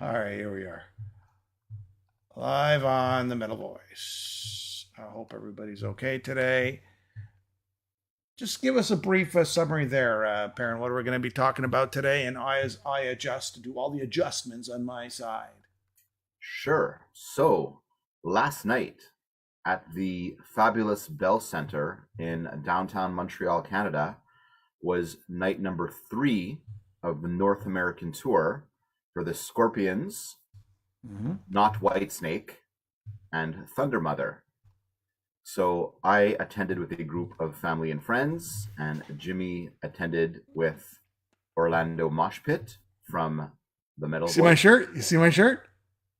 All right, here we are. Live on the Metal Voice. I hope everybody's okay today. Just give us a brief summary there, Perrin, what we're going to be talking about today. And as I adjust to do all the adjustments on my side. Sure. So, last night at the fabulous Bell Center in downtown Montreal, Canada, was night number 3 of the North American tour for the Scorpions, Not Whitesnake, and Thundermother. So I attended with a group of family and friends, and Jimmy attended with Orlando Mosh Pit from the Metal See my shirt? You see my shirt?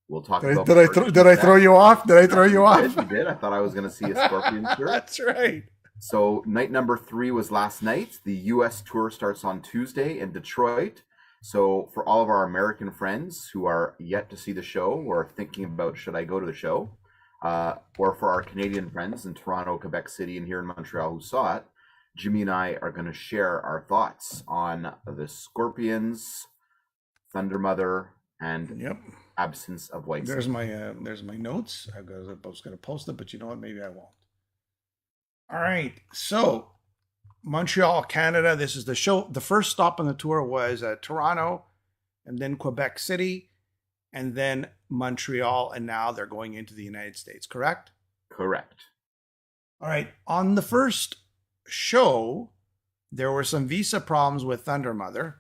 We'll talk Did about. Did I throw you off? Did I throw you off? You did. I thought I was going to see a Scorpion shirt. That's right. So night number 3 was last night. The U.S. tour starts on Tuesday in Detroit. So for all of our American friends who are yet to see the show or thinking about should I go to the show, or for our Canadian friends in Toronto, Quebec City, and here in Montreal who saw it, Jimmy and I are going to share our thoughts on the Scorpions, Thundermother, and absence of Whitesnake. There's my notes. I was going to post it, but you know what? Maybe I won't. All right. So Montreal, Canada. This is the show. The first stop on the tour was Toronto, and then Quebec City, and then Montreal, and now they're going into the United States, correct? Correct. All right. On the first show, there were some visa problems with Thundermother.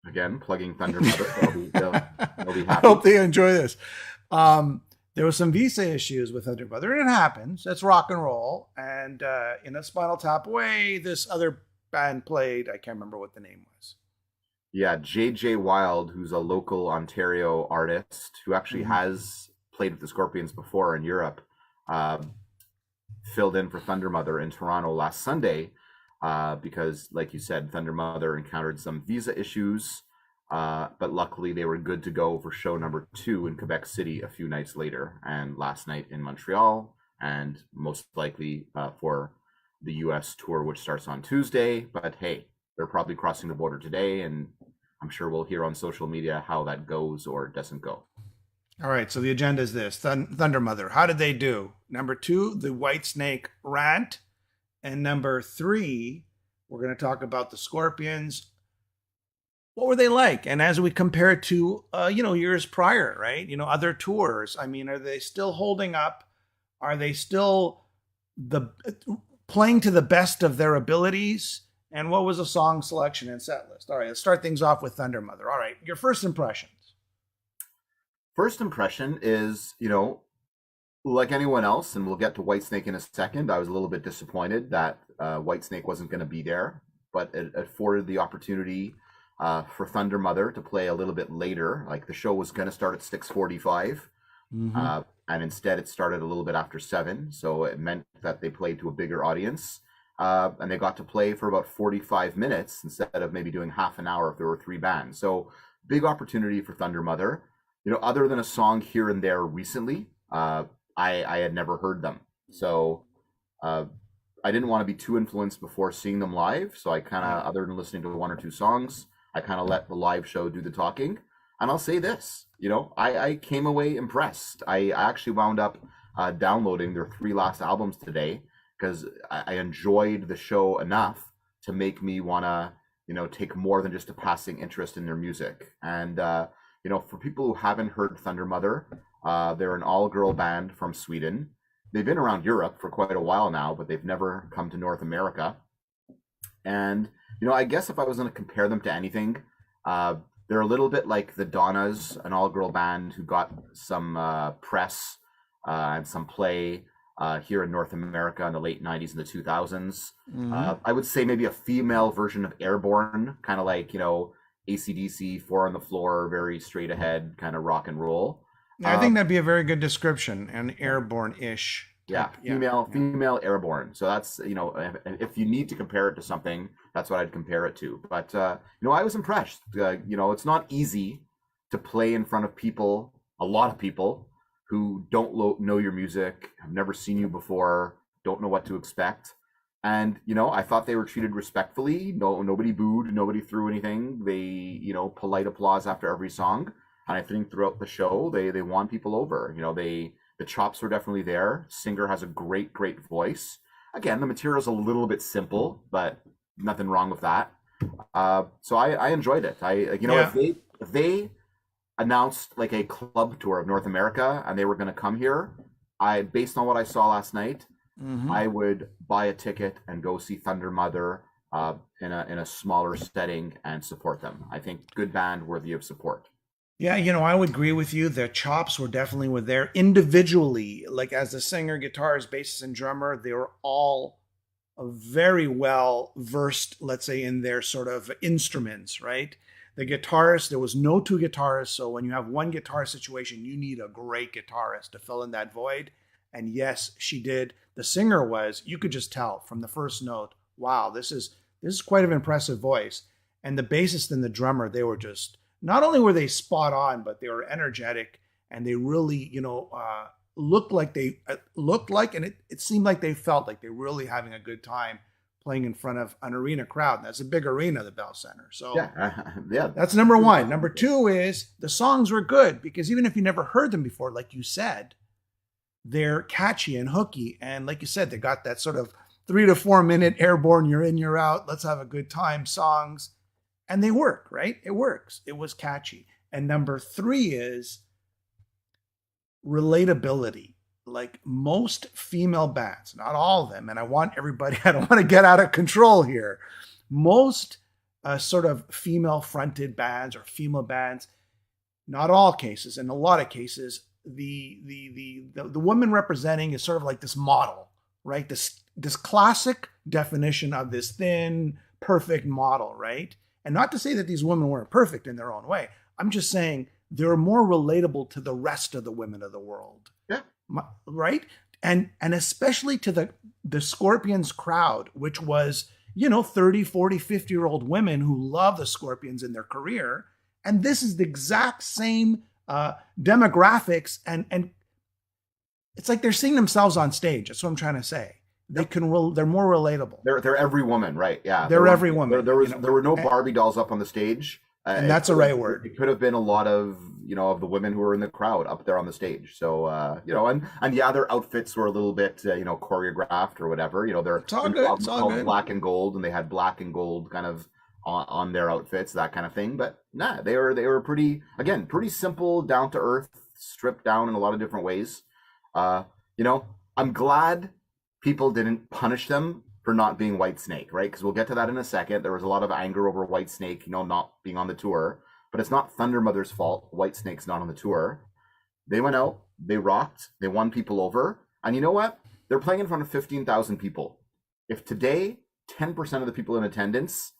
Again, plugging Thundermother. They'll be happy. I hope they enjoy this. There were some visa issues with Thundermother, and it happens. It's rock and roll. And in a Spinal Tap way, this other band played. I can't remember what the name was. Yeah, J.J. Wild, who's a local Ontario artist who actually has played with the Scorpions before in Europe, filled in for Thundermother in Toronto last Sunday because, like you said, Thundermother encountered some visa issues, but luckily they were good to go for show number 2 in Quebec City a few nights later, and last night in Montreal, and most likely for the U.S. tour, which starts on Tuesday. But hey, they're probably crossing the border today, and I'm sure we'll hear on social media how that goes or doesn't go. All right, so the agenda is this. Thundermother, how did they do? Number 2, the Whitesnake Rant. And number 3, we're going to talk about the Scorpions. What were they like? And as we compare it to, years prior, right? Other tours. I mean, are they still holding up? Are they still playing to the best of their abilities? And what was the song selection and set list? All right, let's start things off with Thundermother. All right, your first impressions. First impression is, like anyone else, and we'll get to Whitesnake in a second, I was a little bit disappointed that Whitesnake wasn't going to be there, but it afforded the opportunity for Thundermother to play a little bit later. Like the show was going to start at 6:45, and instead it started a little bit after 7, so it meant that they played to a bigger audience. And they got to play for about 45 minutes instead of maybe doing half an hour if there were 3 bands. So big opportunity for Thundermother. Other than a song here and there recently, I had never heard them. So I didn't want to be too influenced before seeing them live. So I kind of, other than listening to 1 or 2 songs, I kind of let the live show do the talking. And I'll say this, I came away impressed. I actually wound up downloading their 3 last albums today, because I enjoyed the show enough to make me want to, take more than just a passing interest in their music. And, for people who haven't heard Thundermother, they're an all-girl band from Sweden. They've been around Europe for quite a while now, but they've never come to North America. And, I guess if I was going to compare them to anything, they're a little bit like the Donnas, an all-girl band who got some press and some play here in North America in the late 90s and the 2000s. I would say maybe a female version of Airborne, kind of like, AC/DC, 4 on the floor, very straight ahead kind of rock and roll. I think that'd be a very good description, an Airborne-ish. Female Airborne. So that's, if you need to compare it to something, that's what I'd compare it to. But, I was impressed. It's not easy to play in front of people, a lot of people, who don't know your music, have never seen you before, don't know what to expect. And, I thought they were treated respectfully. No, nobody booed, nobody threw anything. They, polite applause after every song. And I think throughout the show, they won people over. The chops were definitely there. Singer has a great, great voice. Again, the material's a little bit simple, but nothing wrong with that. So I enjoyed it. If they announced like a club tour of North America and they were going to come here, based on what I saw last night, I would buy a ticket and go see Thundermother in a smaller setting and support them. I think good band, worthy of support. Yeah, I would agree with you. Their chops were definitely there individually. Like as a singer, guitarist, bassist, and drummer, they were all very well versed, let's say, in their sort of instruments, right? The guitarist, there was no two guitarists. So when you have one guitar situation, you need a great guitarist to fill in that void. And yes, she did. The singer you could just tell from the first note, wow, this is quite an impressive voice. And the bassist and the drummer, they were just, not only were they spot on, but they were energetic and they really, looked like, and it seemed like they felt like they were really having a good time playing in front of an arena crowd. And that's a big arena, the Bell Center. So yeah, that's number one. Number two is the songs were good because even if you never heard them before, like you said, they're catchy and hooky. And like you said, they got that sort of 3 to 4 minute airborne, you're in, you're out, let's have a good time songs. And they work, right? It works. It was catchy. And number three is relatability. Like most female bands, not all of them, and I don't want to get out of control here. Most sort of female fronted bands or female bands, not all cases, in a lot of cases, the woman representing is sort of like this model, right? This classic definition of this thin, perfect model, right? And not to say that these women weren't perfect in their own way. I'm just saying they're more relatable to the rest of the women of the world. Yeah. Right? And especially to the Scorpions crowd, which was, 30, 40, 50-year-old women who love the Scorpions in their career. And this is the exact same demographics. And it's like they're seeing themselves on stage. That's what I'm trying to say. They're more relatable. They're every woman, right? Yeah. They're every woman. There were no Barbie dolls up on the stage. And that's the right word. It could have been a lot of, of the women who were in the crowd up there on the stage. So, their outfits were a little bit, choreographed or whatever. It's all good. It's all good. Black and gold, and they had black and gold kind of on their outfits, that kind of thing. But they were pretty simple, down to earth, stripped down in a lot of different ways. I'm glad people didn't punish them for not being Whitesnake, right? Because we'll get to that in a second. There was a lot of anger over Whitesnake, not being on the tour. But it's not Thundermother's fault. Whitesnake's not on the tour. They went out, they rocked, they won people over. And you know what? They're playing in front of 15,000 people. If today, 10% of the people in attendance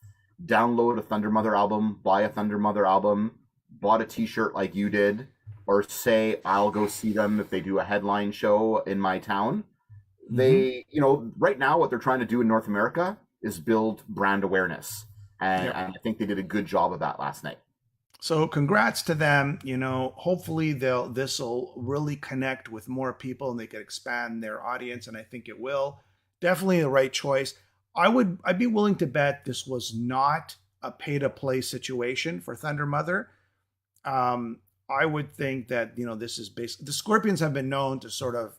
download a Thundermother album, buy a Thundermother album, bought a t-shirt like you did, or say, I'll go see them if they do a headline show in my town, they, right now what they're trying to do in North America is build brand awareness. And I think they did a good job of that last night. So congrats to them. Hopefully this will really connect with more people and they could expand their audience. And I think it will. Definitely the right choice. I'd be willing to bet this was not a pay to play situation for Thundermother. I would think that, this is basically, the Scorpions have been known to sort of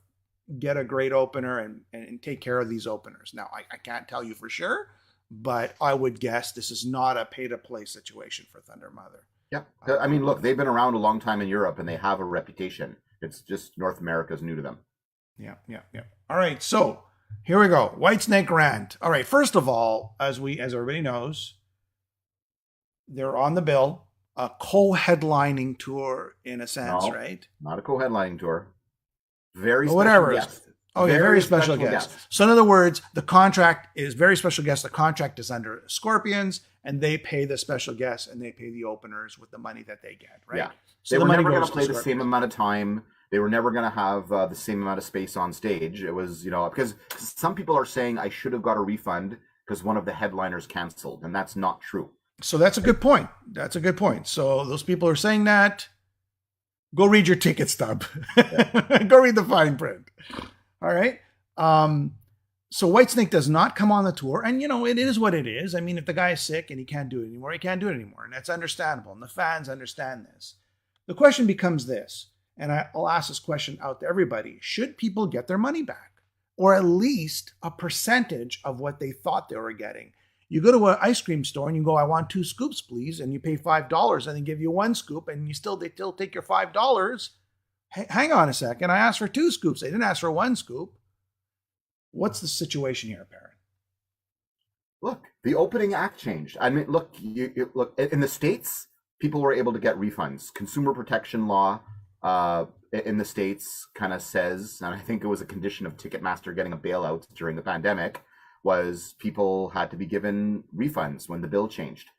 get a great opener and take care of these openers. Now, I can't tell you for sure, but I would guess this is not a pay-to-play situation for Thundermother. Yeah. I mean, look, they've been around a long time in Europe, and they have a reputation. It's just North America's new to them. Yeah. All right, so here we go. Whitesnake Rant. All right, first of all, as everybody knows, they're on the bill. A co-headlining tour in a sense, right? Not a co-headlining tour. Very special whatever. Guest. Okay, very special guest. So in other words, the contract is very special guest. The contract is under Scorpions, and they pay the special guests and they pay the openers with the money that they get, right? Yeah. So they were never going to play the same amount of time. They were never going to have the same amount of space on stage. It was, because some people are saying I should have got a refund because one of the headliners canceled, and that's not true. So that's a good point. So those people are saying that. Go read your ticket stub. Go read the fine print. All right. So Whitesnake does not come on the tour, and it is what it is. I mean, if the guy's sick and he can't do it anymore, he can't do it anymore, and that's understandable. And the fans understand this. The question becomes this, and I'll ask this question out to everybody: should people get their money back, or at least a percentage of what they thought they were getting? You go to an ice cream store and you go, "I want 2 scoops, please," and you pay $5, and they give you 1 scoop, and they still take your $5. Hang on a second, I asked for 2 scoops. They didn't ask for 1 scoop. What's the situation here, Perrin? Look, the opening act changed. I mean, look, look in the States, people were able to get refunds. Consumer protection law in the States kind of says, and I think it was a condition of Ticketmaster getting a bailout during the pandemic, was people had to be given refunds when the bill changed.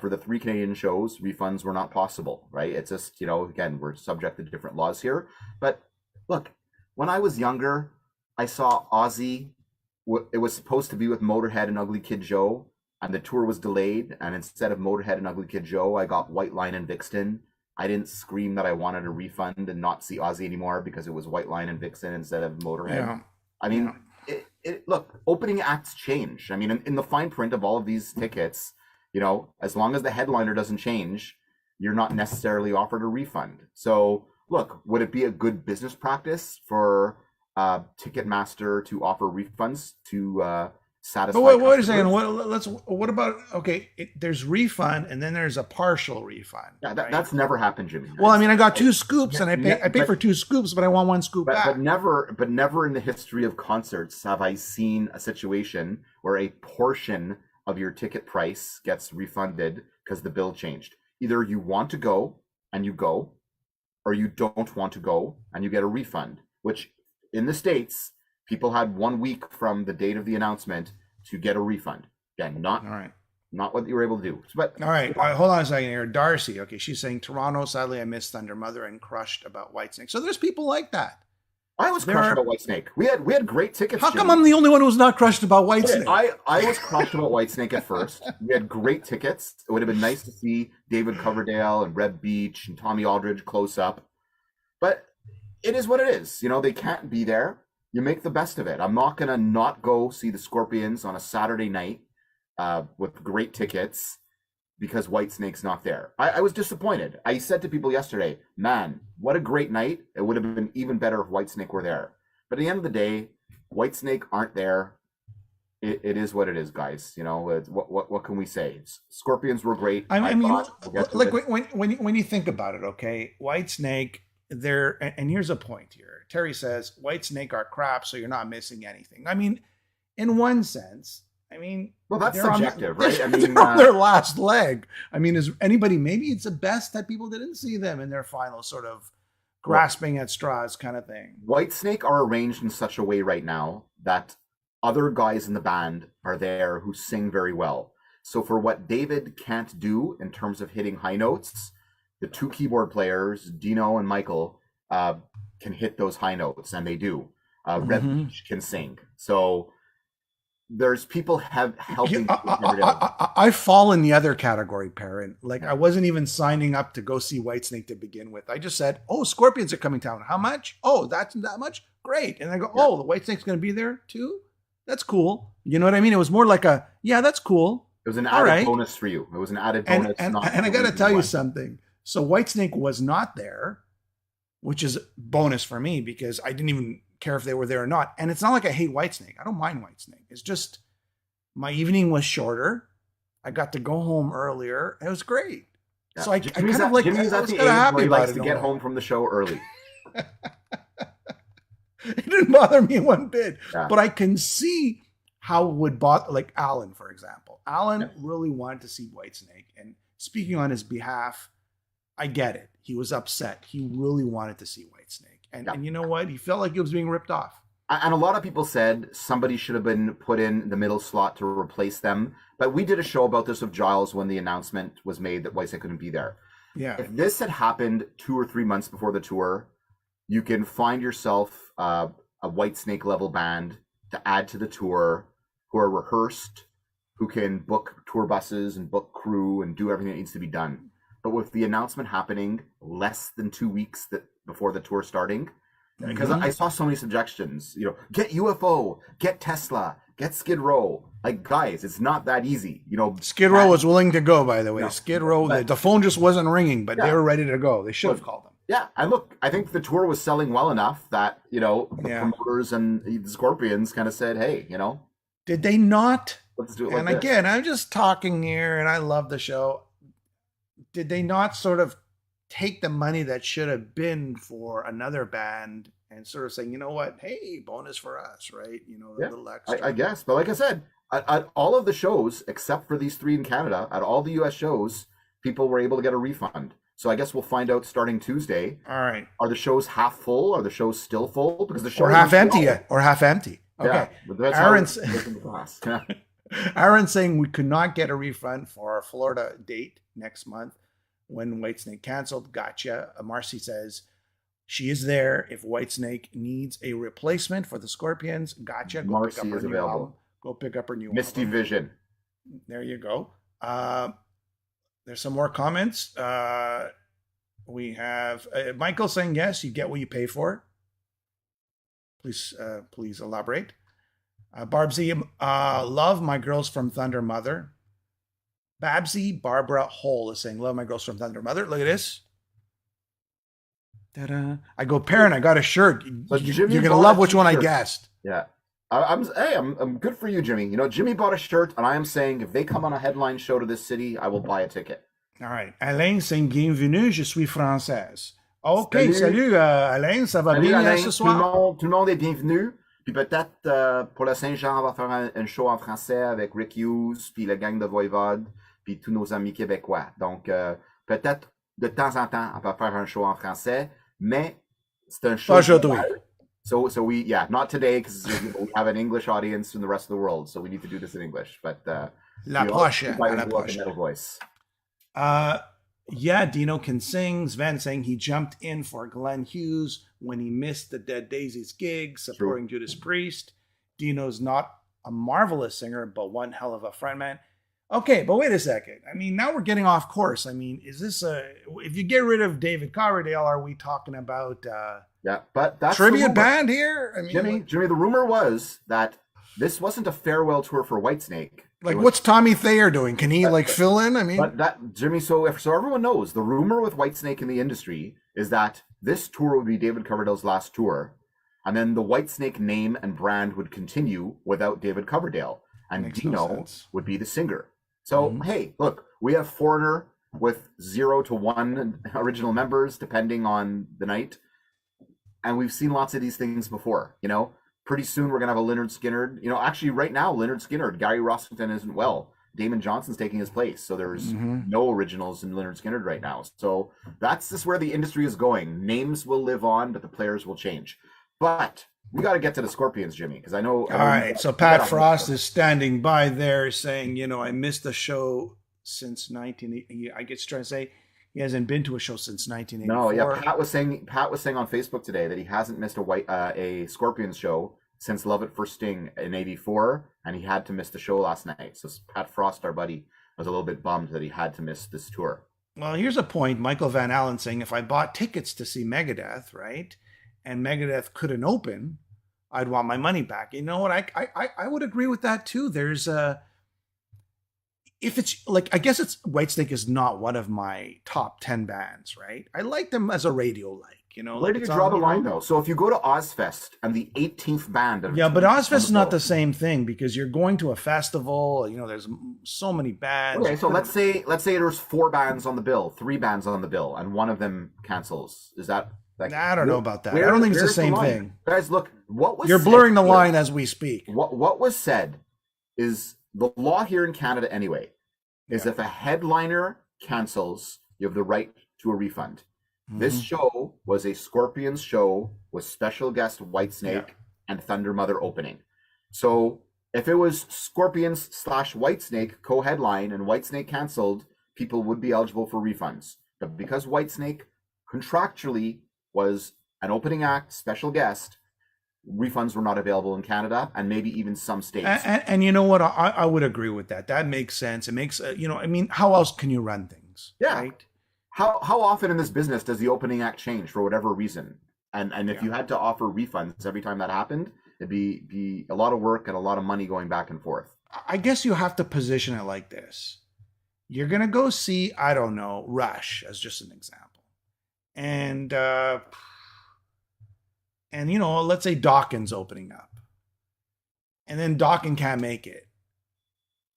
For the 3 Canadian shows, refunds were not possible, right? It's just, again, we're subject to different laws here. But look, when I was younger, I saw Ozzy. It was supposed to be with Motorhead and Ugly Kid Joe, and the tour was delayed. And instead of Motorhead and Ugly Kid Joe, I got White Line and Vixen. I didn't scream that I wanted a refund and not see Ozzy anymore because it was White Line and Vixen instead of Motorhead. Yeah. I mean, look, opening acts change. I mean, in the fine print of all of these tickets, as long as the headliner doesn't change, you're not necessarily offered a refund. So, look, would it be a good business practice for Ticketmaster to offer refunds to satisfy? But wait a second. What about there's refund and then there's a partial refund. Yeah, that's never happened, Jimmy. Well, I mean, I got 2 scoops and I pay for 2 scoops, but I want 1 scoop back. But never in the history of concerts have I seen a situation where a portion of your ticket price gets refunded because the bill changed. Either you want to go and you go, or you don't want to go and you get a refund, which in the States, people had 1 week from the date of the announcement to get a refund. Again, not what you were able to do. But all right, hold on a second here. Darcy, she's saying Toronto, sadly I missed Thundermother and crushed about Whitesnake. So there's people like that. I was crushed about Whitesnake. We had great tickets. How come I'm the only one who's not crushed about Whitesnake? I was crushed about Whitesnake at first. We had great tickets. It would have been nice to see David Coverdale and Reb Beach and Tommy Aldridge close up. But it is what it is. They can't be there. You make the best of it. I'm not going to not go see the Scorpions on a Saturday night with great tickets because Whitesnake's not there. I was disappointed. I said to people yesterday, man, what a great night. It would have been even better if Whitesnake were there. But at the end of the day, Whitesnake aren't there. It is what it is, guys. What can we say? Scorpions were great. I mean, like when you think about it, Whitesnake, and here's a point here. Terry says Whitesnake are crap, so you're not missing anything. I mean, in one sense, well, that's subjective, right? They're on their last leg. I mean, is anybody? Maybe it's the best that people didn't see them in their final sort of grasping at straws kind of thing. Whitesnake are arranged in such a way right now that other guys in the band are there who sing very well. So for what David can't do in terms of hitting high notes, the 2 keyboard players, Dino and Michael, can hit those high notes, and they do. Red Beach can sing. So there's people helping. I fall in the other category, Perrin. Like, I wasn't even signing up to go see Whitesnake to begin with. I just said, "Oh, Scorpions are coming down. How much? Oh, that's that much. Great." And I go, "Oh, the Whitesnake's going to be there too. That's cool." You know what I mean? It was more like that's cool. It was an added bonus for you. It was an added bonus. And I got to tell you something. So Whitesnake was not there, which is bonus for me because I didn't even care if they were there or not. And it's not like I hate Whitesnake. I don't mind Whitesnake. It's just my evening was shorter. I got to go home earlier. It was great. Yeah. So Jimmy's at the age where he likes to get home from the show early. It didn't bother me one bit. Yeah. But I can see how it would bother, like Alan, for example. Alan really wanted to see Whitesnake. And speaking on his behalf, I get it. He was upset. He really wanted to see Whitesnake. And you know what? He felt like he was being ripped off. And a lot of people said somebody should have been put in the middle slot to replace them. But we did a show about this with Giles when the announcement was made that Whitesnake couldn't be there. Yeah. If this had happened 2 or 3 months before the tour, you can find yourself a Whitesnake level band to add to the tour who are rehearsed, who can book tour buses and book crew and do everything that needs to be done. But with the announcement happening less than 2 weeks before the tour starting, because I saw so many suggestions. Get UFO, get Tesla, get Skid Row. Like, guys, it's not that easy. Skid Row was willing to go, by the way. No, Skid Row, but- the phone just wasn't ringing, but they were ready to go. They should have called them. Yeah, and look, I think the tour was selling well enough that the promoters and the Scorpions kind of said, "Hey, Did they not?" Let's do it And like this. again, I'm just talking here, and I love the show. Did they not sort of take the money that should have been for another band and sort of saying, you know what, hey, bonus for us, right? A little extra. I guess, but like I said, at all of the shows except for these 3 in Canada, at all the U.S. shows, people were able to get a refund. So I guess we'll find out starting Tuesday. All right. Are the shows half full? Are the shows still full? Because the show or half empty yet, or half empty. Okay. Yeah, Aaron's saying we could not get a refund for our Florida date next month when Whitesnake canceled. Gotcha. Marcy says she is there if Whitesnake needs a replacement for the Scorpions. Gotcha. Go Marcy pick up her is new available. album. Go pick up her new Misty album. Vision. There you go. There's some more comments. We have Michael saying, yes, you get what you pay for. Please elaborate. Barbsy, love my girls from Thundermother. Babsy Barbara Hole is saying, love my girls from Thundermother. Look at this. Ta-da. I go, parent, I got a shirt. You're going to love which one I guessed. Yeah. I'm good for you, Jimmy. Jimmy bought a shirt, and I am saying if they come on a headline show to this city, I will buy a ticket. All right. Alain saying, bienvenue, je suis française. OK, salut Alain, ça va bien Alain, ce soir? Tout le monde est bienvenu. Puis peut-être pour la Saint-Jean, on va faire un show en français avec Rick Hughes, puis la gang de Voivode, puis tous nos amis québécois. Donc, peut-être de temps en temps, on va faire un show en français, mais c'est un show. Aujourd'hui. So not today because we have an English audience in the rest of the world, so we need to do this in English. But La prochaine. Voice. Yeah, Dino can sing. Sven saying he jumped in for Glenn Hughes when he missed the Dead Daisies gig, supporting Judas Priest. Dino's not a marvelous singer, but one hell of a frontman. Okay, but wait a second. I mean, now we're getting off course. I mean, is this if you get rid of David Coverdale, are we talking about but that's tribute band here? I mean, Jimmy, the rumor was that this wasn't a farewell tour for Whitesnake. Like, what's Tommy Thayer doing? Can he fill in? I mean, but that Jimmy, so everyone knows, the rumor with Whitesnake in the industry is that this tour would be David Coverdale's last tour, and then the Whitesnake name and brand would continue without David Coverdale, and Dino would be the singer. So hey, look, we have Foreigner with 0 to 1 original members depending on the night, and we've seen lots of these things before. Pretty soon we're going to have a Lynyrd Skynyrd. Actually right now, Lynyrd Skynyrd, Gary Rossington isn't well. Damon Johnson's taking his place. So there's no originals in Lynyrd Skynyrd right now. So that's just where the industry is going. Names will live on, but the players will change. But we got to get to the Scorpions, Jimmy, because I know. All right. So Pat Frost is standing by there saying, I missed the show since 1980. I guess trying to say he hasn't been to a show since 1984. No, yeah. Pat was saying on Facebook today that he hasn't missed a Scorpions show since Love at First Sting in '84, and he had to miss the show last night. So Pat Frost, our buddy, was a little bit bummed that he had to miss this tour. Well, here's a point. Michael Van Allen saying, if I bought tickets to see Megadeth, right, and Megadeth couldn't open, I'd want my money back. You know what? I would agree with that too. There's if it's I guess it's Whitesnake is not one of my top 10 bands, right? I like them as a radio Where do you draw the line though? So if you go to Ozfest and the 18th band, but Ozfest is not the same thing because you're going to a festival. There's so many bands. Okay, so let's say there's 4 bands on the bill, 3 bands on the bill, and one of them cancels. Is that? I don't know about that. I don't think it's the same thing. Guys, look, what was You're blurring the line as we speak. What was said is the law here in Canada anyway, is if a headliner cancels, you have the right to a refund. This show was a Scorpions show with special guest Whitesnake and Thundermother opening. So if it was Scorpions / Whitesnake co-headline and Whitesnake canceled, people would be eligible for refunds. But because Whitesnake contractually was an opening act, special guest, refunds were not available in Canada and maybe even some states. And you know what? I would agree with that. That makes sense. It makes, how else can you run things? Yeah. Right? How often in this business does the opening act change for whatever reason? And if you had to offer refunds every time that happened, it'd be a lot of work and a lot of money going back and forth. I guess you have to position it like this. You're going to go see, I don't know, Rush as just an example. And let's say Dawkins opening up. And then Dawkins can't make it.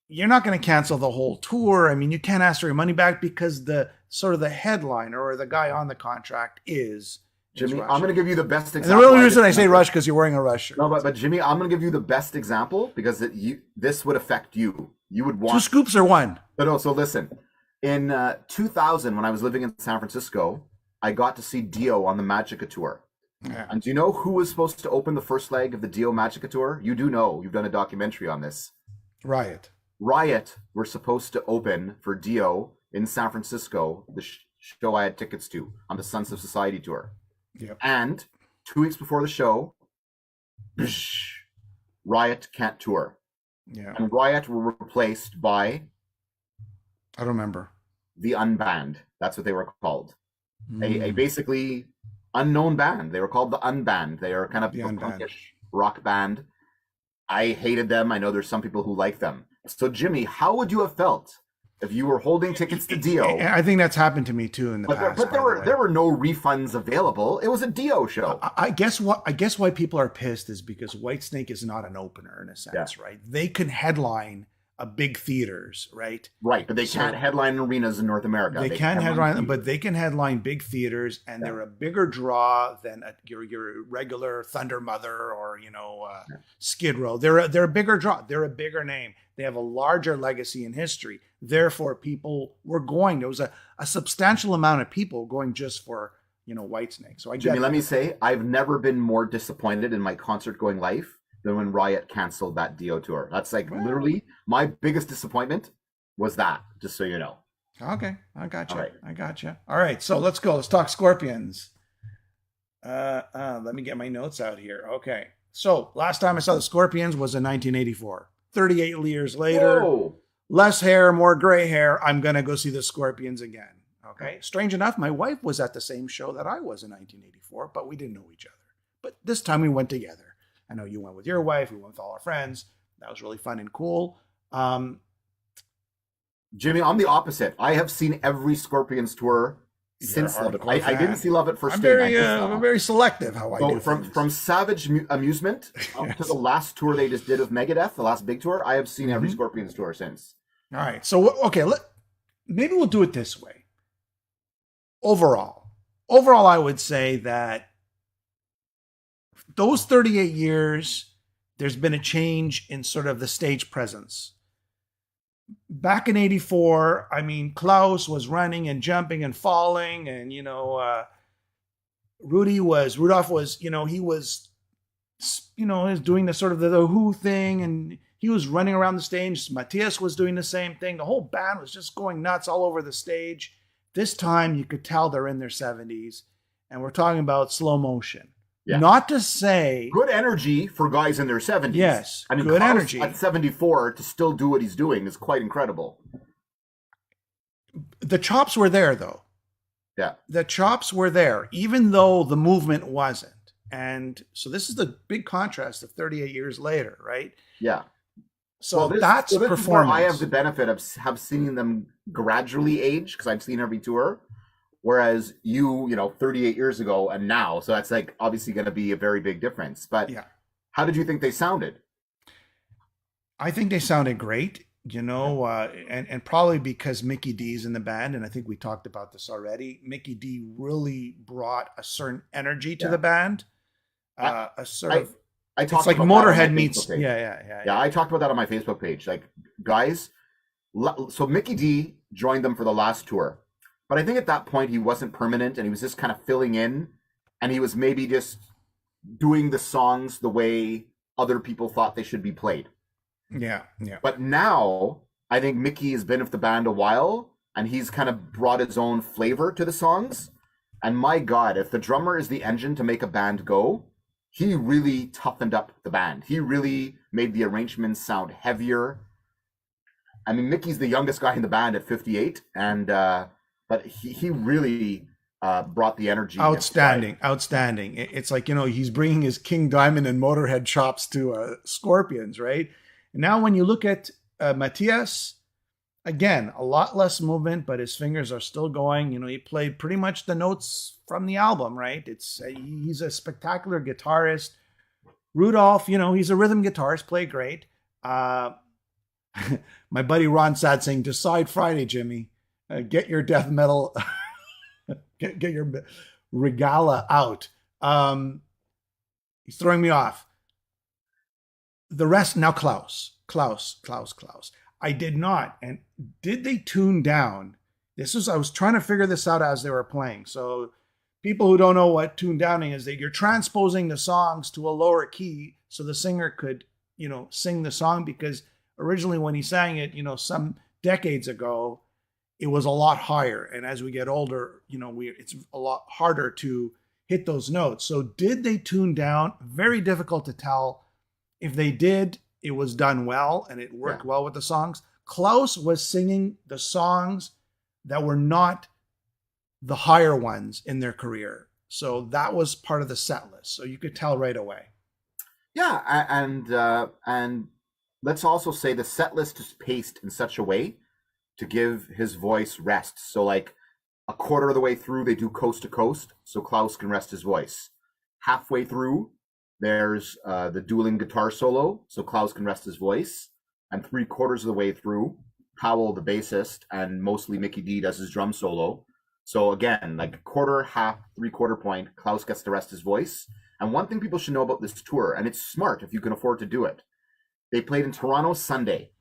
You're not going to cancel the whole tour. I mean, you can't ask for your money back because the headliner or the guy on the contract is Jimmy. I'm going to give you the best example. And the real reason I say Rush because you're wearing a Rush shirt. No, but Jimmy, I'm going to give you the best example because this would affect you. You would want 2 scoops or 1. No. So listen, in 2000, when I was living in San Francisco, I got to see Dio on the Magica tour. Yeah. And do you know who was supposed to open the first leg of the Dio Magica tour? You do know. You've done a documentary on this. Riot were supposed to open for Dio in San Francisco, the show I had tickets to on the Sons of Society tour. Yep. And 2 weeks before the show, Riot can't tour. Yeah. And Riot were replaced by... I don't remember. The Unbanned. That's what they were called. A basically unknown band. They were called the Unbanned. They are kind of a punkish rock band. I hated them. I know there's some people who like them. So, Jimmy, how would you have felt if you were holding tickets to Dio? I think that's happened to me too in the past. But there were no refunds available. It was a Dio show. I guess why people are pissed is because Whitesnake is not an opener in a sense, right? They can headline a big theaters, right? Right, but they can't headline arenas in North America. They can headline, but they can headline big theaters, and they're a bigger draw than your regular Thundermother or Skid Row. They're a bigger draw. They're a bigger name. They have a larger legacy in history. Therefore, people were going. There was a substantial amount of people going just for Whitesnake. So Jimmy, let me say, I've never been more disappointed in my concert going life than when Riot canceled that Dio tour. That's literally my biggest disappointment was that, just so you know. Okay, I got you. Right. I got you. All right, so let's go. Let's talk Scorpions. Let me get my notes out here. Okay, so last time I saw the Scorpions was in 1984. 38 years later, less hair, more gray hair. I'm going to go see the Scorpions again. Okay, strange enough, my wife was at the same show that I was in 1984, but we didn't know each other. But this time we went together. I know you went with your wife. We went with all our friends. That was really fun and cool. Jimmy, I'm the opposite. I have seen every Scorpions tour since Love It. I didn't see Love It first. I'm very selective how I do from Savage Amusement up to the last tour they just did of Megadeth, the last big tour. I have seen every Scorpions tour since. All right. So, okay, maybe we'll do it this way. Overall, I would say that those 38 years, there's been a change in sort of the stage presence. Back in 84, I mean, Klaus was running and jumping and falling, and, Rudolph was, he was doing the sort of the Who thing, and he was running around the stage. Matthias was doing the same thing. The whole band was just going nuts all over the stage. This time, you could tell they're in their 70s, and we're talking about slow motion. Yeah. Not to say... Good energy for guys in their 70s. Yes, I mean, good Klaus energy. At 74 to still do what he's doing is quite incredible. The chops were there, though. Yeah. The chops were there, even though the movement wasn't. And so this is the big contrast of 38 years later, right? Yeah. So that's performance. Is where I have the benefit of have seen them gradually age, because I've seen every tour. Whereas you 38 years ago and now, so that's obviously going to be a very big difference. But how did you think they sounded? I think they sounded great, and probably because Mickey D's in the band, and I think we talked about this already. Mickey D really brought a certain energy to the band, it's like Motorhead meets. Yeah. I talked about that on my Facebook page. Guys, so Mickey D joined them for the last tour. But I think at that point he wasn't permanent, and he was just kind of filling in, and he was maybe just doing the songs the way other people thought they should be played. Yeah. But now I think Mickey has been with the band a while, and he's kind of brought his own flavor to the songs. And my God, if the drummer is the engine to make a band go, he really toughened up the band. He really made the arrangements sound heavier. I mean, Mickey's the youngest guy in the band at 58, and but he really brought the energy. Outstanding. It's like, he's bringing his King Diamond and Motorhead chops to Scorpions, right? And now when you look at Matthias, again, a lot less movement, but his fingers are still going. He played pretty much the notes from the album, right? He's a spectacular guitarist. Rudolph, he's a rhythm guitarist, play great. My buddy Ron Sad saying, "Decide Friday, Jimmy. Get your death metal, get your regala out." He's throwing me off. The rest now, Klaus. I did not. And did they tune down? I was trying to figure this out as they were playing. So people who don't know what tune downing is, that you're transposing the songs to a lower key so the singer could, sing the song, because originally when he sang it, some decades ago, it was a lot higher. And as we get older, it's a lot harder to hit those notes. So did they tune down? Very difficult to tell. If they did, it was done well and it worked well with the songs. Klaus was singing the songs that were not the higher ones in their career. So that was part of the set list. So you could tell right away. Yeah, and let's also say the set list is paced in such a way to give his voice rest. So like a quarter of the way through, they do Coast to Coast, so Klaus can rest his voice. Halfway through, there's the dueling guitar solo, so Klaus can rest his voice. And 3/4 of the way through, Powell, the bassist, and mostly Mickey D does his drum solo. So again, like quarter, half, 3/4 point, Klaus gets to rest his voice. And one thing people should know about this tour, and it's smart if you can afford to do it, they played in Toronto Sunday.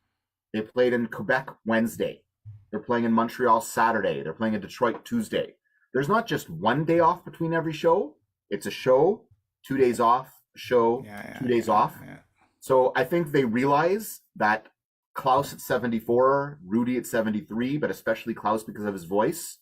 They played in Quebec Wednesday. They're playing in Montreal Saturday. They're playing in Detroit Tuesday. There's not just one day off between every show. It's a show, 2 days off, show, 2 days off. Yeah. So I think they realize that Klaus at 74, Rudy at 73, but especially Klaus because of his voice,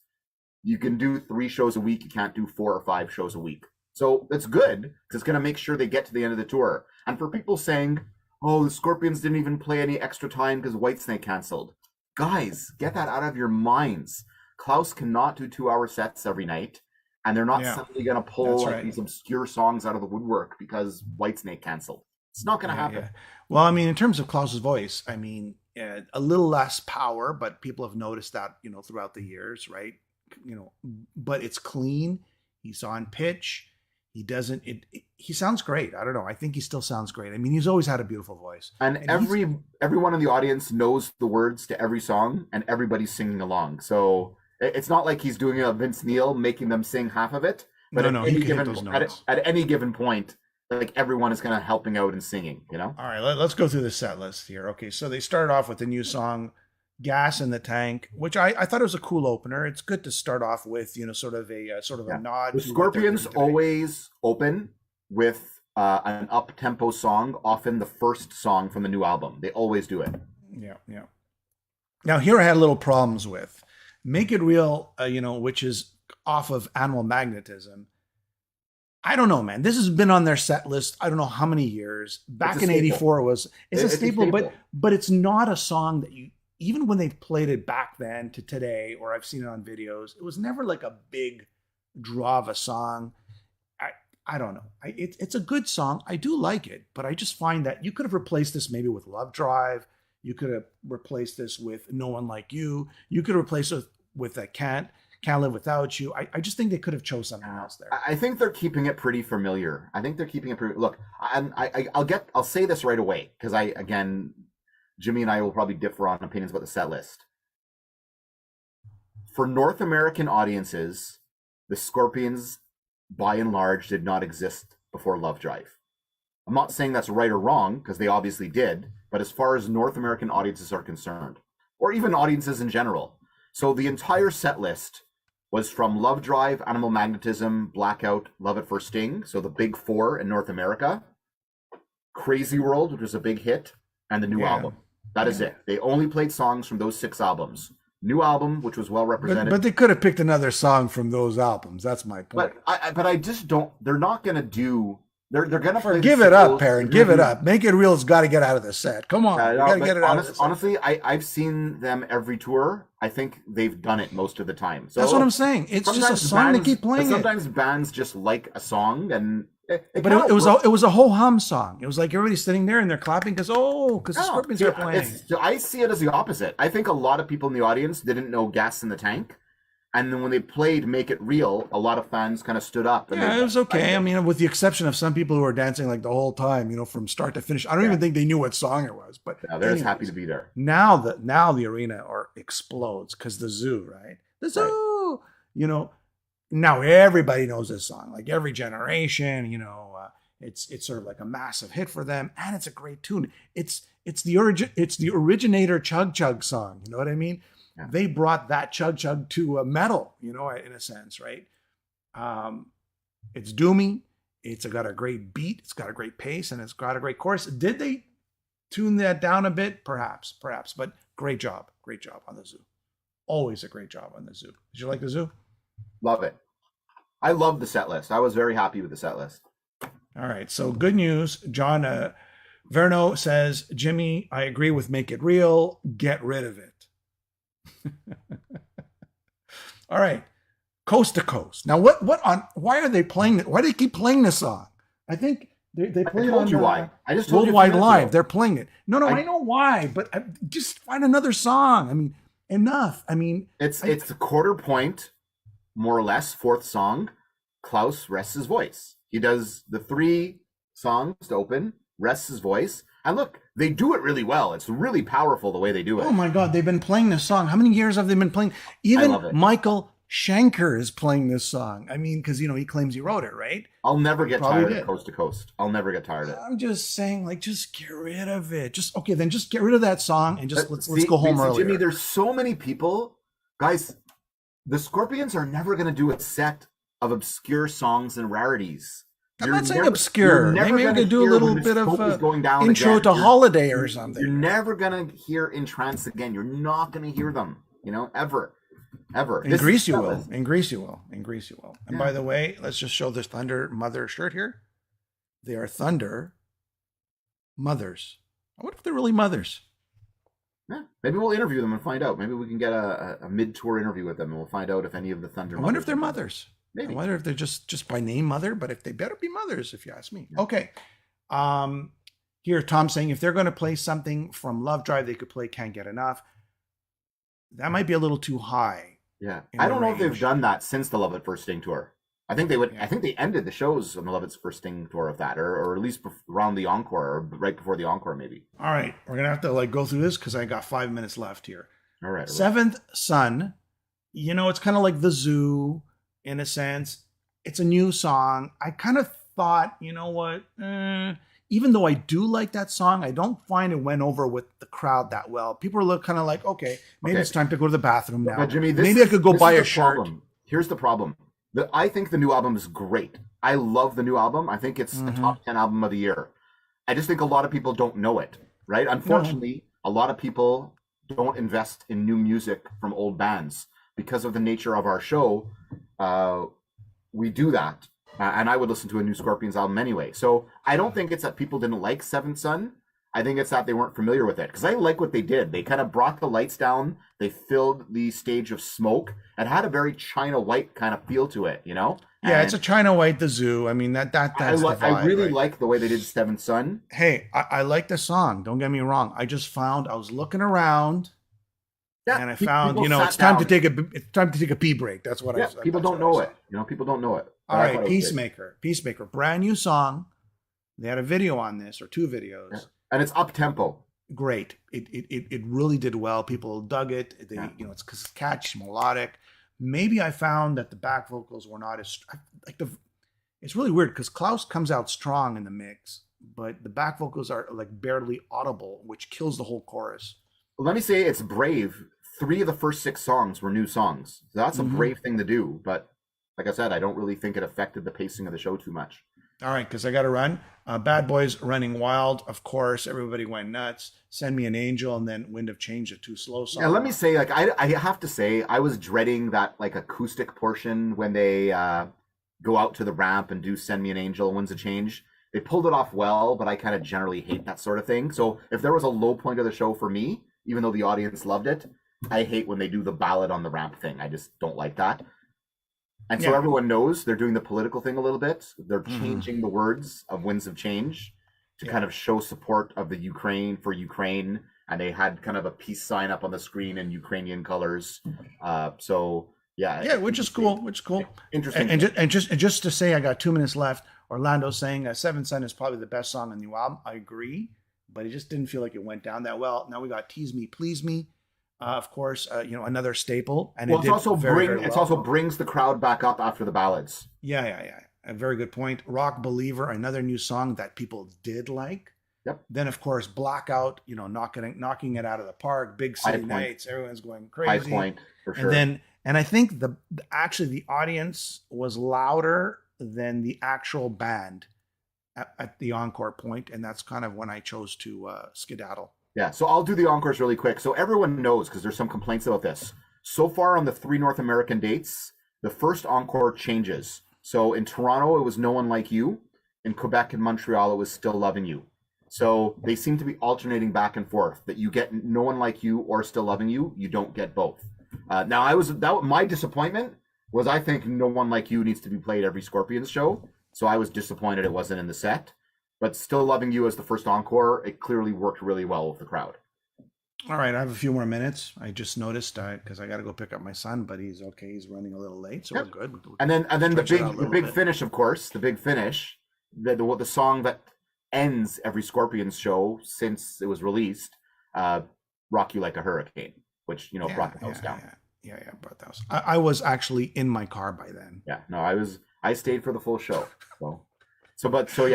you can do 3 shows a week. You can't do 4 or 5 shows a week. So it's good because it's going to make sure they get to the end of the tour. And for people saying, oh, the Scorpions didn't even play any extra time because Whitesnake canceled. Guys, get that out of your minds. Klaus cannot do 2-hour sets every night. And they're not suddenly going to pull these obscure songs out of the woodwork because Whitesnake canceled. It's not going to happen. Yeah. Well, I mean, in terms of Klaus's voice, I mean, a little less power, but people have noticed that, throughout the years, right? But it's clean. He's on pitch. He doesn't, he sounds great. I don't know. I think he still sounds great. I mean, he's always had a beautiful voice. And everyone in the audience knows the words to every song and everybody's singing along. So it's not like he's doing a Vince Neil, making them sing half of it. But at any given point, like everyone is kind of helping out and singing, All right, let's go through the set list here. Okay, so they started off with the new song, Gas in the Tank, which I thought it was a cool opener. It's good to start off with, sort of a nod. The Scorpions always open with an up-tempo song, often the first song from the new album. They always do it. Yeah. Now here I had little problems with Make It Real, which is off of Animal Magnetism. I don't know, man. This has been on their set list. I don't know how many years. Back in '84, it's a staple, but it's not a song that even when they played it back then to today, or I've seen it on videos, it was never like a big draw of a song. I don't know. It's a good song. I do like it, but I just find that you could have replaced this maybe with Love Drive. You could have replaced this with No One Like You. You could have replaced it with Can't Live Without You. I just think they could have chose something else there. I think they're keeping it pretty familiar. I think they're keeping it pretty. Look, I'll say this right away because Jimmy and I will probably differ on opinions about the set list. For North American audiences, the Scorpions, by and large, did not exist before Love Drive. I'm not saying that's right or wrong, because they obviously did, but as far as North American audiences are concerned, or even audiences in general. So the entire set list was from Love Drive, Animal Magnetism, Blackout, Love at First Sting, so the big 4 in North America, Crazy World, which was a big hit, and the new album. That is it. They only played songs from those 6 albums. New album, which was well represented. But they could have picked another song from those albums. That's my point. But I just don't. They're not going to do. They're going to play. Give it up, Perrin. Give it up. Make It Real's got to get out of the set. Come on, got to get it out of the set. Honestly, I've seen them every tour, I think they've done it most of the time. So That's what I'm saying. It's just a sometimes song. They bands- keep playing it. Sometimes bands just like a song, and But kinda it was works. it was a whole hum song. It was like everybody's sitting there and they're clapping because the No, Scorpions are playing. I see it as the opposite. I think a lot of people in the audience didn't know Gas in the Tank, and then when they played Make It Real, a lot of fans kind of stood up. And Yeah, it was okay. I mean, with the exception of some people who were dancing like the whole time, from start to finish. I don't even think they knew what song it was. But yeah, they're just happy to be there. now the arena explodes because the zoo, right? The zoo, now everybody knows this song. Like every generation, it's sort of like a massive hit for them, and it's a great tune. It's the originator Chug Chug song. You know what I mean? Yeah. They brought that Chug Chug to a metal, in a sense, right? It's doomy. It's got a great beat. It's got a great pace, and it's got a great chorus. Did they tune that down a bit? Perhaps, but great job on the zoo. Always a great job on the zoo. Did you like the zoo? Love it. I love the set list. I was very happy with the set list. All right. So good news. John Verno says, Jimmy, I agree with Make It Real. Get rid of it. All right. Coast to Coast. Now, why are they playing it? Why do they keep playing this song? I think they play it on why. I just told Worldwide you Live. They're playing it. No, I know why, but just find another song. I mean, enough. I mean, it's the quarter point, more or less, fourth song. Klaus rests his voice. He does the 3 songs to open, rests his voice, and look, they do it really well. It's really powerful the way they do it. Oh my God, they've been playing this song. How many years have they been playing? Even Michael Schenker is playing this song. I mean, because he claims he wrote it, right? I'll never get tired of Coast to Coast. I'll never get tired of it. I'm just saying, just get rid of it. Just get rid of that song and let's go home earlier. Jimmy, there's so many people, guys. The Scorpions are never going to do a set of obscure songs and rarities. I'm not saying obscure. Maybe we could do a little bit of intro to Holiday or something. You're never going to hear In Trance again. You're not going to hear them, ever. In Greece you will. And by the way, let's just show this Thundermother shirt here. They are Thunder Mothers. I wonder if they're really mothers. Yeah, maybe we'll interview them and find out. Maybe we can get a mid-tour interview with them, and we'll find out if any of the Thunder. I wonder if they're mothers. Maybe. I wonder if they're just by name mother, but if they better be mothers, if you ask me. Yeah. Okay. Here, Tom's saying if they're going to play something from Love Drive, they could play Can't Get Enough. That might be a little too high. Yeah, I don't know if they've done that since the Love at First Sting tour. I think they would. Yeah. I think they ended the shows on the Love at First Sting tour of that, or at least around the encore, or right before the encore, maybe. All right, we're gonna have to go through this because I got 5 minutes left here. All right. Seventh Son. It's kind of like the zoo in a sense. It's a new song. I kind of thought, even though I do like that song, I don't find it went over with the crowd that well. People are kind of like, okay, maybe it's time to go to the bathroom now. But Jimmy, maybe I could go buy a shirt. Problem. Here's the problem. I think the new album is great. I love the new album. I think it's a top 10 album of the year. I just think a lot of people don't know it, right? Unfortunately, a lot of people don't invest in new music from old bands. Because of the nature of our show, we do that. And I would listen to a new Scorpions album anyway. So I don't think it's that people didn't like Seventh Son. I think it's that they weren't familiar with it. Because I like what they did. They kind of brought the lights down. They filled the stage of smoke. It had a very China White kind of feel to it, Yeah, it's a China White, the zoo. I mean, that's the vibe, I really like the way they did Seventh Son. Hey, I like the song. Don't get me wrong. I was looking around. Yeah, and I found, it's time to take a pee break. That's what I said. People don't know it. People don't know it. All right, Peacemaker, brand new song. They had a video on this, or 2 videos. Yeah. And it's up tempo. Great. It really did well. People dug it. It's catchy, melodic. Maybe I found that the back vocals were not as it's really weird because Klaus comes out strong in the mix, but the back vocals are barely audible, which kills the whole chorus. Let me say it's brave. 3 of the first 6 songs were new songs. So that's a brave thing to do. But like I said, I don't really think it affected the pacing of the show too much. All right, because I got to run. Bad Boys Running Wild, of course. Everybody went nuts. Send Me an Angel, and then Wind of Change, a Too Slow song. Yeah, let me say, I have to say, I was dreading that acoustic portion when they go out to the ramp and do Send Me an Angel, Winds of Change. They pulled it off well, but I kind of generally hate that sort of thing. So if there was a low point of the show for me, even though the audience loved it, I hate when they do the ballad on the ramp thing. I just don't like that. And so Yeah. everyone knows they're doing the political thing a little bit. They're Mm-hmm. changing the words of Winds of Change to kind of show support of the Ukraine for Ukraine. And they had kind of a peace sign up on the screen in Ukrainian colors. So yeah, which is cool. Interesting. And just to say, I got 2 minutes left. Orlando saying Seven Sun is probably the best song on the new album. I agree, but it just didn't feel like it went down that well. Now we got Tease Me, Please Me. Of course, another staple, and well, it's also brings the crowd back up after the ballads. Yeah. A very good point. Rock Believer, another new song that people did like. Yep. Then, of course, Blackout. Knocking it out of the park. Big City Nights. Everyone's going crazy. High Point for sure. And I think actually the audience was louder than the actual band at the encore point, and that's kind of when I chose to skedaddle. Yeah, so I'll do the encores really quick. So everyone knows, because there's some complaints about this. So far on the 3 North American dates, the first encore changes. So in Toronto, it was No One Like You. In Quebec and Montreal, it was Still Loving You. So they seem to be alternating back and forth. That you get No One Like You or Still Loving You, you don't get both. My disappointment was I think No One Like You needs to be played every Scorpions show. So I was disappointed it wasn't in the set. But Still Loving You as the first encore, it clearly worked really well with the crowd. All right, I have a few more minutes. I just noticed because I got to go pick up my son, but he's okay. He's running a little late, so we're good. And then the big finish, of course, the song that ends every Scorpions show since it was released, "Rock You Like a Hurricane," which brought the house down. Yeah, brought the house. I was actually in my car by then. Yeah, no, I stayed for the full show. But and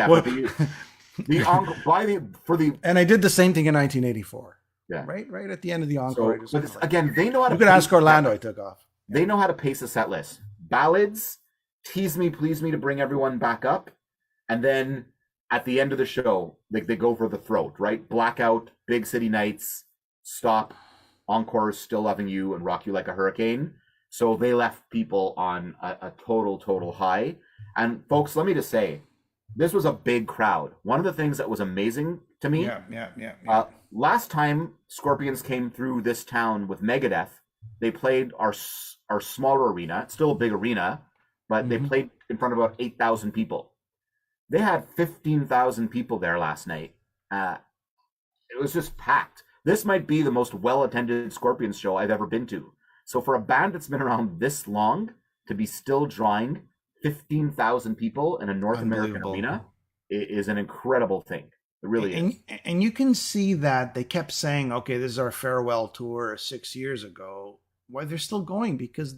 I did the same thing in 1984. Yeah, right at the end of the encore. Again, they know how to. You could ask Orlando. I took off. They know how to pace a set list. Ballads, Tease Me, Please Me to bring everyone back up, and then at the end of the show, they go for the throat. Right, Blackout, Big City Nights, Stop, Encore, Still Loving You, and Rock You Like a Hurricane. So they left people on a total high. And folks, let me just say, this was a big crowd. One of the things that was amazing to me. Yeah. Last time Scorpions came through this town with Megadeth, they played our smaller arena. It's still a big arena, but they played in front of about 8,000 people. They had 15,000 people there last night. It was just packed. This might be the most well-attended Scorpions show I've ever been to. So for a band that's been around this long to be still drawing 15,000 people in a North American arena is an incredible thing. It really is. And you can see that they kept saying, okay, this is our farewell tour 6 years ago. Why they're still going? Because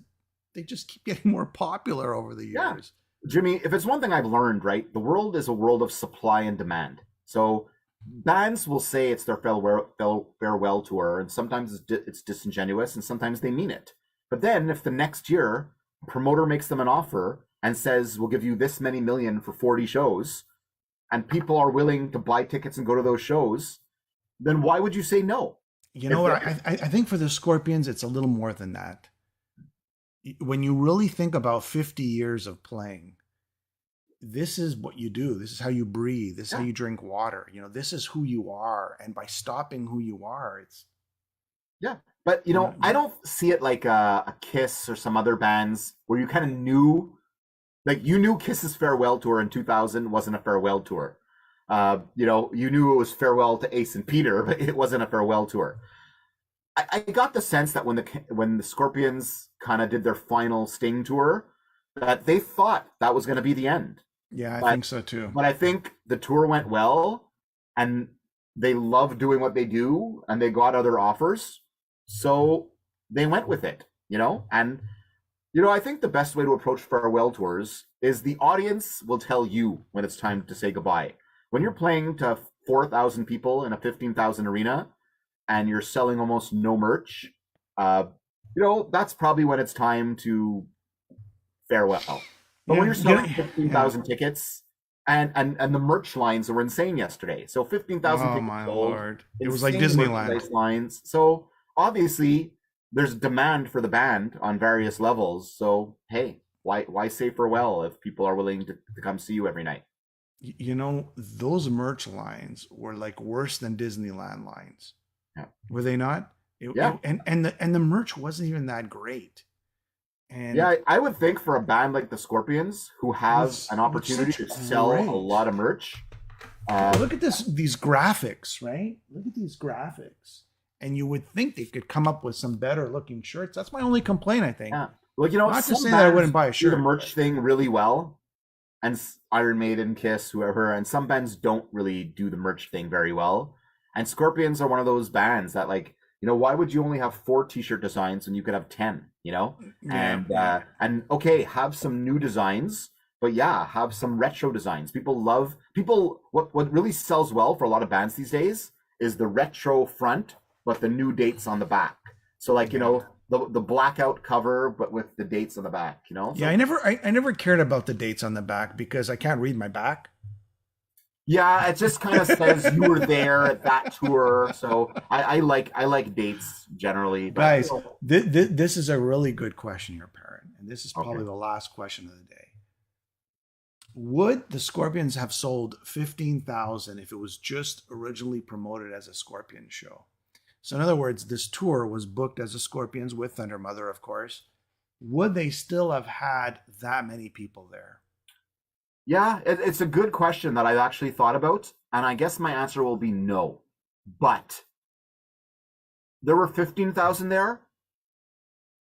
they just keep getting more popular over the years. Yeah. Jimmy, if it's one thing I've learned, right, the world is a world of supply and demand. So bands will say it's their farewell tour, and sometimes it's disingenuous, and sometimes they mean it. But then if the next year a promoter makes them an offer and says, we'll give you this many million for 40 shows, and people are willing to buy tickets and go to those shows, then why would you say no? You know what? I think for the Scorpions, it's a little more than that. When you really think about 50 years of playing, this is what you do. This is how you breathe. This is how you drink water. This is who you are. And by stopping who you are, it's... Yeah. But, I don't see it like a Kiss or some other bands where you kind of knew, like you knew Kiss's farewell tour in 2000 wasn't a farewell tour. You knew it was farewell to Ace and Peter, but it wasn't a farewell tour. I got the sense that when the Scorpions kind of did their final Sting tour, that they thought that was going to be the end. Yeah, I think so too. But I think the tour went well, and they love doing what they do, and they got other offers, so they went with it. And I think the best way to approach farewell tours is the audience will tell you when it's time to say goodbye. When you're playing to 4,000 people in a 15,000 arena, and you're selling almost no merch, that's probably when it's time to farewell. But when you're selling 15,000 tickets, and the merch lines were insane yesterday. So 15,000 tickets. Oh my Lord. It was like Disneyland. Lines. So obviously there's demand for the band on various levels. So hey, why say farewell if people are willing to come see you every night? Those merch lines were like worse than Disneyland lines. Yeah. Were they not? Yeah. And the merch wasn't even that great. And Yeah, I would think for a band like the Scorpions, who have an which opportunity looks to sell a great. lot of merch, Well, look at these graphics, right? Look at these graphics. And you would think they could come up with some better looking shirts. That's my only complaint, I think. yeah. Well, you know, Not to some say that I bands wouldn't buy a do the shirt. merch thing really well, and Iron Maiden, Kiss, whoever, and some bands don't really do the merch thing very well. And Scorpions are one of those bands that, like, you know, why would you only have 4 t-shirt designs when you could have 10, you know? And okay, have some new designs, but yeah, have some retro designs. What really sells well for a lot of bands these days is the retro front, but the new dates on the back. So like, you know, the blackout cover, but with the dates on the back, you know? So, Yeah, I never cared about the dates on the back because I can't read my back. yeah, it just kind of says you were there at that tour. So I like dates generally. But, Guys, you know, this is a really good question here, Parent. And this is probably okay. the last question of the day. Would the Scorpions have sold 15,000 if it was just originally promoted as a Scorpion show? So in other words, this tour was booked as a Scorpions with Thundermother, of course. Would they still have had that many people there? Yeah, it's a good question that I've actually thought about, and I guess my answer will be no. But there were 15,000 there.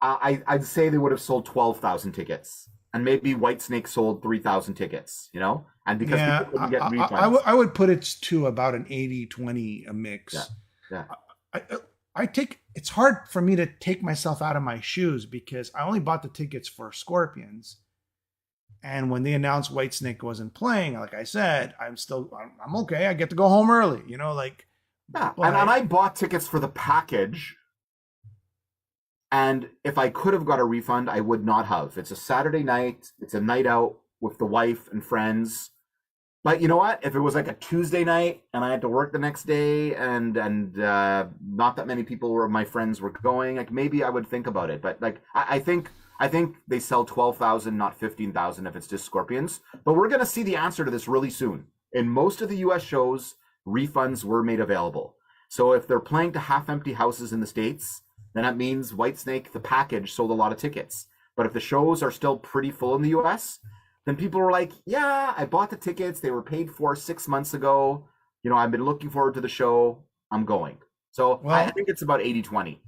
I'd say they would have sold 12,000 tickets, and maybe Whitesnake sold 3,000 tickets, you know? And because people couldn't get refunds. I would put it to about an 80-20 a mix. Yeah. It's hard for me to take myself out of my shoes because I only bought the tickets for Scorpions. And when they announced Whitesnake wasn't playing, like I said, I'm okay. I get to go home early, you know, like. Yeah, and I bought tickets for the package. And if I could have got a refund, I would not have. It's a Saturday night. It's a night out with the wife and friends. But you know what? If it was like a Tuesday night and I had to work the next day and not that many people were my friends were going, like maybe I would think about it. But like I think they sell 12,000, not 15,000 if it's just Scorpions. But we're gonna see the answer to this really soon. In most of the US shows, refunds were made available. So if they're playing to half-empty houses in the States, then that means Whitesnake, the package, sold a lot of tickets. But if the shows are still pretty full in the US, then people were like, yeah, I bought the tickets. They were paid for 6 months ago. You know, I've been looking forward to the show. I'm going. So I think it's about 80-20.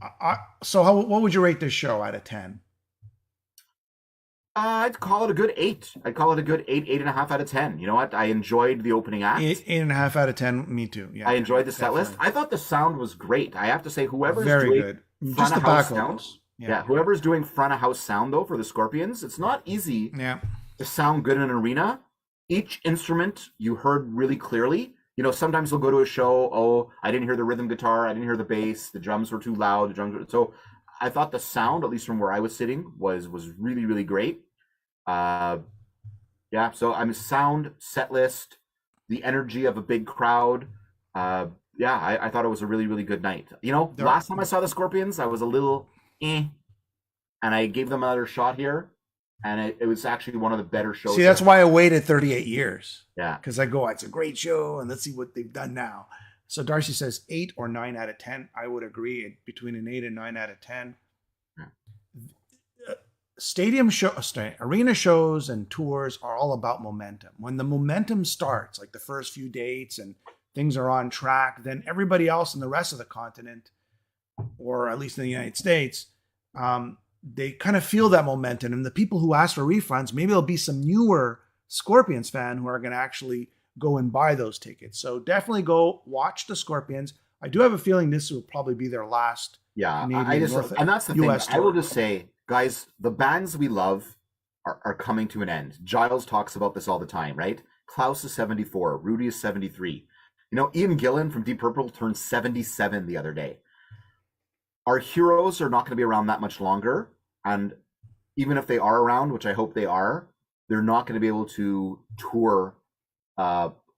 So what would you rate this show out of 10? I'd call it a good 8. I'd call it a good 8.5 out of 10. You know what? I enjoyed the opening act. 8.5 out of 10. Me too. Yeah, I enjoyed the set list. I thought the sound was great. I have to say, whoever's very doing good. Front Just of the house back sound, vocals. yeah, whoever's doing front of house sound though for the Scorpions, it's not easy to sound good in an arena. Each instrument you heard really clearly. You know, sometimes they'll go to a show, oh, I didn't hear the rhythm guitar, I didn't hear the bass, the drums were too loud, so I thought the sound, at least from where I was sitting, was really, really great. Yeah, so I'm sound, set list, the energy of a big crowd. Yeah, I thought it was a really, really good night. You know, last time I saw the Scorpions, I was a little and I gave them another shot here, and it was actually one of the better shows. See, that's why I waited 38 years. Yeah. Because I go, it's a great show, and let's see what they've done now. So Darcy says 8 or 9 out of 10. I would agree between an 8 and 9 out of 10. Yeah. Arena shows and tours are all about momentum. When the momentum starts, like the first few dates and things are on track, then everybody else in the rest of the continent, or at least in the United States, they kind of feel that momentum. And the people who ask for refunds, maybe there'll be some newer Scorpions fan who are going to actually go and buy those tickets. So definitely go watch the Scorpions. I do have a feeling this will probably be their last. Yeah, and that's the US thing. tour. I will just say, guys, the bands we love are coming to an end. Giles talks about this all the time, right? Klaus is 74. Rudy is 73. You know, Ian Gillan from Deep Purple turned 77 the other day. Our heroes are not going to be around that much longer. And even if they are around, which I hope they are, they're not going to be able to tour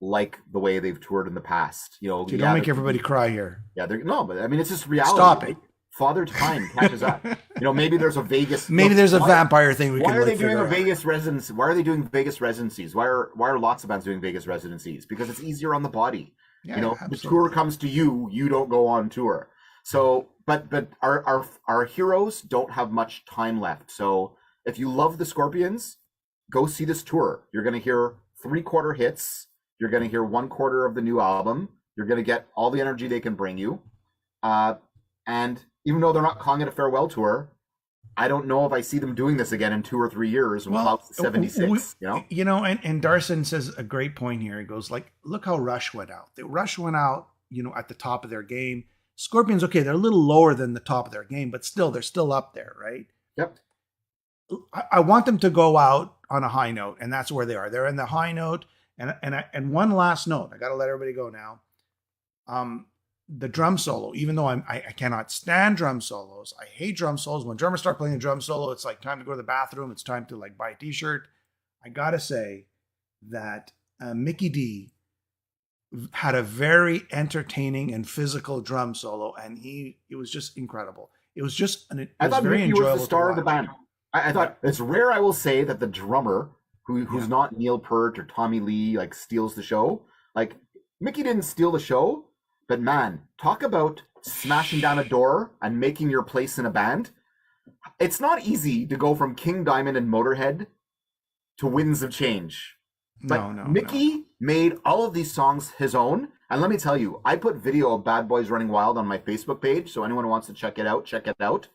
like the way they've toured in the past. You know, don't make everybody cry here. Yeah, no, but I mean, it's just reality. Stop it. Father Time catches up. You know, maybe there's a Vegas. Maybe there's a vampire thing. Why are they doing a Vegas residency? Why are they doing Vegas residencies? Why are lots of bands doing Vegas residencies? Because it's easier on the body. Yeah, you know, absolutely. the tour comes to you. You don't go on tour. So, but our heroes don't have much time left. So if you love the Scorpions, go see this tour. You're going to hear 3/4 hits. You're going to hear 1/4 of the new album. You're going to get all the energy they can bring you. And even though they're not calling it a farewell tour, I don't know if I see them doing this again in 2 or 3 years without 76. And Darson says a great point here. He goes like, look how Rush went out. Rush went out, at the top of their game. Scorpions, okay, they're a little lower than the top of their game, but still, they're still up there, right? Yep. I want them to go out on a high note, and that's where they are. They're in the high note, and one last note. I got to let everybody go now. The drum solo, even though I cannot stand drum solos, I hate drum solos. When drummers start playing a drum solo, it's like time to go to the bathroom. It's time to like buy a t-shirt. I got to say that Mickey D had a very entertaining and physical drum solo, and it was just incredible. It was just I thought very Mickey enjoyable. Was the star of the band. I thought it's rare. I will say that the drummer, who's not Neil Peart or Tommy Lee, like steals the show. Like Mickey didn't steal the show, but man, talk about smashing down a door and making your place in a band. It's not easy to go from King Diamond and Motorhead to Winds of Change. But Mickey made all of these songs his own. And let me tell you, I put video of Bad Boys Running Wild on my Facebook page, so anyone who wants to check it out.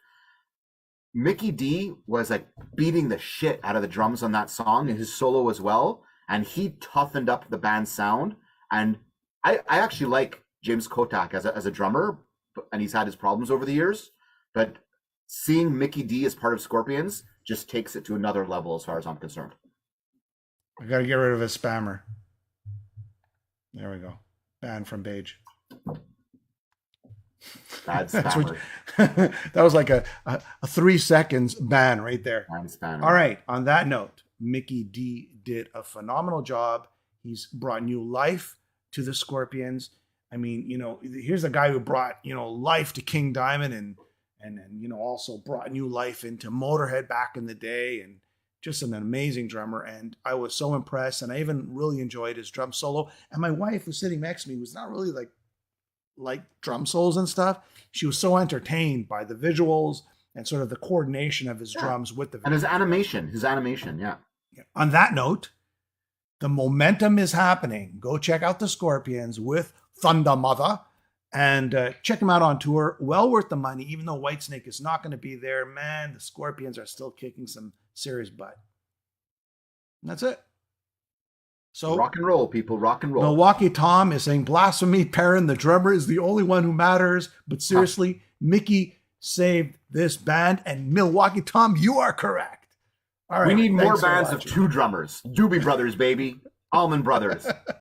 Mickey D was like beating the shit out of the drums on that song and his solo as well. And he toughened up the band's sound. And I actually like James Kotak as a drummer, and he's had his problems over the years. But seeing Mickey D as part of Scorpions just takes it to another level as far as I'm concerned. I got to get rid of a spammer. There we go. Ban from Page. Bad spammer. That was like a 3 seconds ban right there. All right. On that note, Mickey D did a phenomenal job. He's brought new life to the Scorpions. I mean, here's a guy who brought, life to King Diamond and also brought new life into Motorhead back in the day, and just an amazing drummer. And I was so impressed, and I even really enjoyed his drum solo. And my wife was sitting next to me, who's not really like drum solos and stuff. She was so entertained by the visuals and sort of the coordination of his drums with the and his animation. Yeah. On that note, the momentum is happening. Go check out the Scorpions with Thundermother and check them out on tour. Well worth the money, even though Whitesnake is not going to be there. Man, the Scorpions are still kicking some serious butt. And that's it. So rock and roll, people, rock and roll. Milwaukee Tom is saying, blasphemy, Perrin, the drummer is the only one who matters. But seriously, Mickey saved this band, and Milwaukee Tom, you are correct. All right. We need more bands of 2 drummers. Doobie Brothers, baby. Allman Brothers.